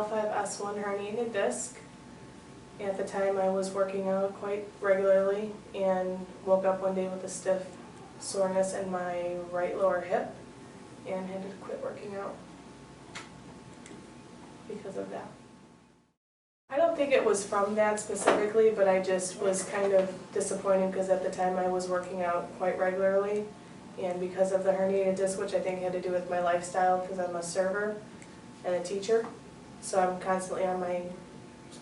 L5S1 herniated disc. At the time I was working out quite regularly and woke up one day with a stiff soreness in my right lower hip and had to quit working out because of that. I don't think it was from that specifically, but I just was kind of disappointed because at the time I was working out quite regularly, and because of the herniated disc, which I think had to do with my lifestyle because I'm a server and a teacher, so I'm constantly on my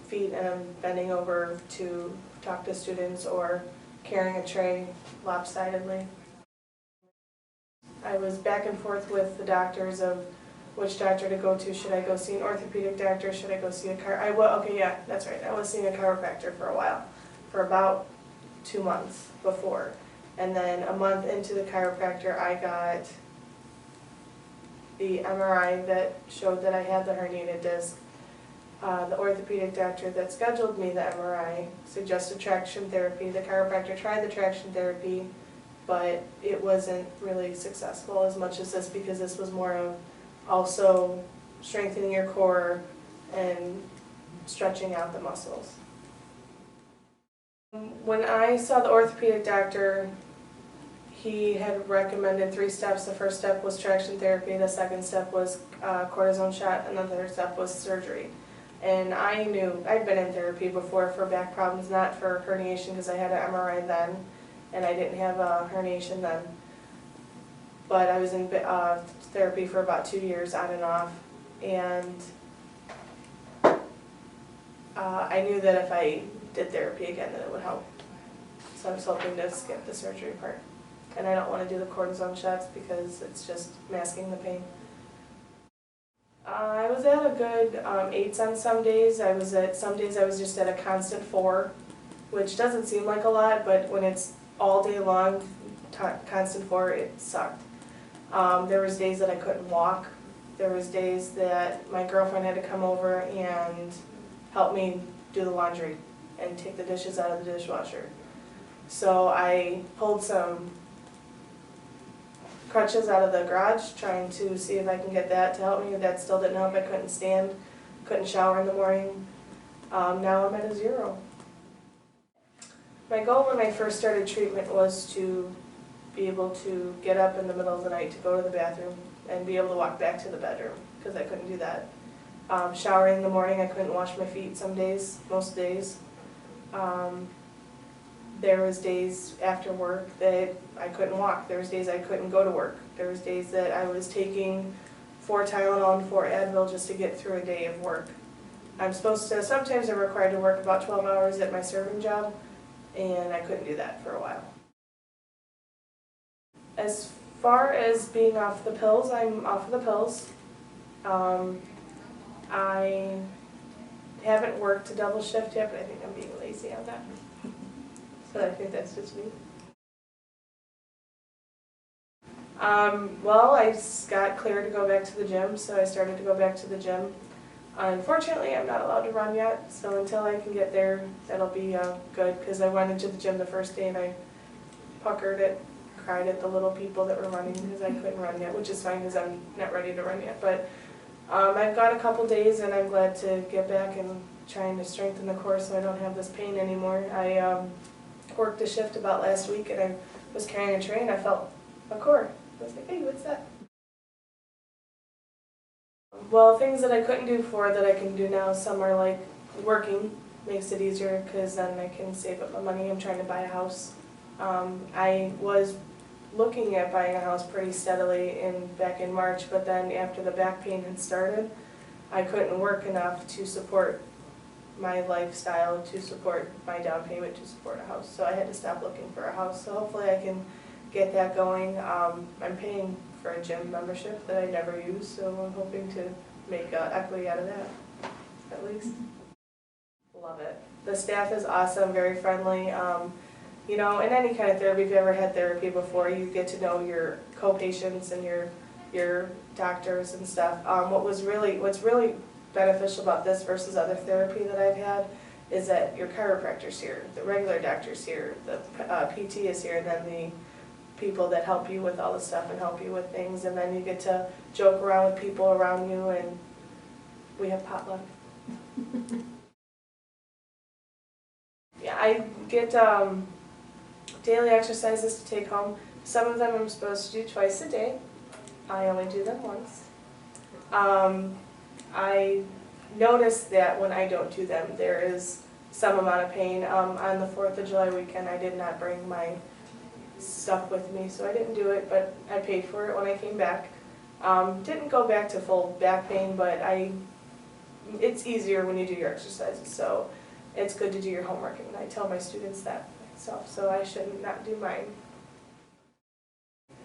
feet and I'm bending over to talk to students or carrying a tray lopsidedly. I was back and forth with the doctors of which doctor to go to. Should I go see an orthopedic doctor? Should I go see a I was seeing a chiropractor for a while, for about 2 months before. And then a month into the chiropractor, I got the MRI that showed that I had the herniated disc. The orthopedic doctor that scheduled me the MRI suggested traction therapy. The chiropractor tried the traction therapy, but it wasn't really successful as much as this, because this was more of also strengthening your core and stretching out the muscles. When I saw the orthopedic doctor, he had recommended 3 steps. The first step was traction therapy, the second step was cortisone shot, and the third step was surgery. And I knew, I'd been in therapy before for back problems, not for herniation because I had an MRI then, and I didn't have a herniation then. But I was in therapy for about 2 years on and off, and I knew that if I did therapy again that it would help. So I was hoping to skip the surgery part. And I don't want to do the cortisone shots because it's just masking the pain. I was at a good 8s on some days. Some days I was just at a constant 4, which doesn't seem like a lot, but when it's all day long, constant 4, it sucked. There was days that I couldn't walk. There was days that my girlfriend had to come over and help me do the laundry and take the dishes out of the dishwasher. So I pulled some crutches out of the garage, trying to see if I can get that to help me. That still didn't help. I couldn't stand, couldn't shower in the morning. Now I'm at a 0. My goal when I first started treatment was to be able to get up in the middle of the night to go to the bathroom and be able to walk back to the bedroom, because I couldn't do that. Showering in the morning, I couldn't wash my feet some days, most days. There was days after work that I couldn't walk. There was days I couldn't go to work. There was days that I was taking 4 Tylenol and 4 Advil just to get through a day of work. Sometimes I'm required to work about 12 hours at my serving job, and I couldn't do that for a while. As far as being off the pills, I'm off of the pills. I haven't worked a double shift yet, but I think I'm being lazy on that. So I think that's just me. Well, I got cleared to go back to the gym, so I started to go back to the gym. Unfortunately, I'm not allowed to run yet, so until I can get there, that'll be good, because I went into the gym the first day and I puckered it, cried at the little people that were running because I couldn't run yet, which is fine because I'm not ready to run yet. But I've got a couple days and I'm glad to get back and trying to strengthen the core so I don't have this pain anymore. I worked a shift about last week and I was carrying a tray and I felt a core. I was like, hey, what's that? Well, things that I couldn't do before that I can do now, some are like working makes it easier because then I can save up my money. I'm trying to buy a house. I was looking at buying a house pretty steadily back in March, but then after the back pain had started, I couldn't work enough to support my lifestyle, to support my down payment, to support a house. So I had to stop looking for a house. So hopefully I can get that going. I'm paying for a gym membership that I never use, so I'm hoping to make equity out of that, at least. Love it. The staff is awesome, very friendly. You know, in any kind of therapy, if you've ever had therapy before, you get to know your co-patients and your doctors and stuff. What's really beneficial about this versus other therapy that I've had is that your chiropractor's here, the regular doctor's here, the PT is here, and then the people that help you with all the stuff and help you with things, and then you get to joke around with people around you and We have potluck. Yeah, I get daily exercises to take home. Some of them I'm supposed to do twice a day. I only do them once. I notice that when I don't do them, there is some amount of pain. On the 4th of July weekend, I did not bring my stuff with me, so I didn't do it, but I paid for it when I came back. Didn't go back to full back pain, but it's easier when you do your exercises, so it's good to do your homework, and I tell my students that myself, so I should not do mine.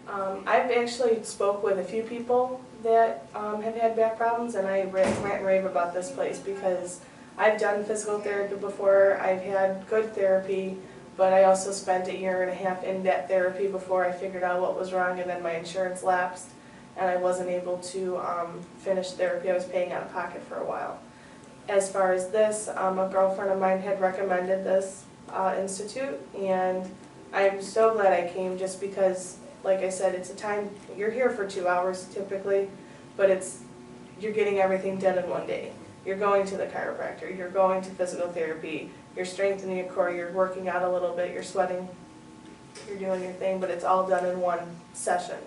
I've actually spoke with a few people that have had back problems, and I rant and rave about this place because I've done physical therapy before, I've had good therapy, but I also spent 1.5 years in that therapy before I figured out what was wrong, and then my insurance lapsed and I wasn't able to finish therapy. I was paying out of pocket for a while. As far as this, a girlfriend of mine had recommended this institute, and I'm so glad I came just because, like I said, it's a time, you're here for 2 hours typically, but you're getting everything done in one day. You're going to the chiropractor, you're going to physical therapy, you're strengthening your core, you're working out a little bit, you're sweating, you're doing your thing, but it's all done in one session.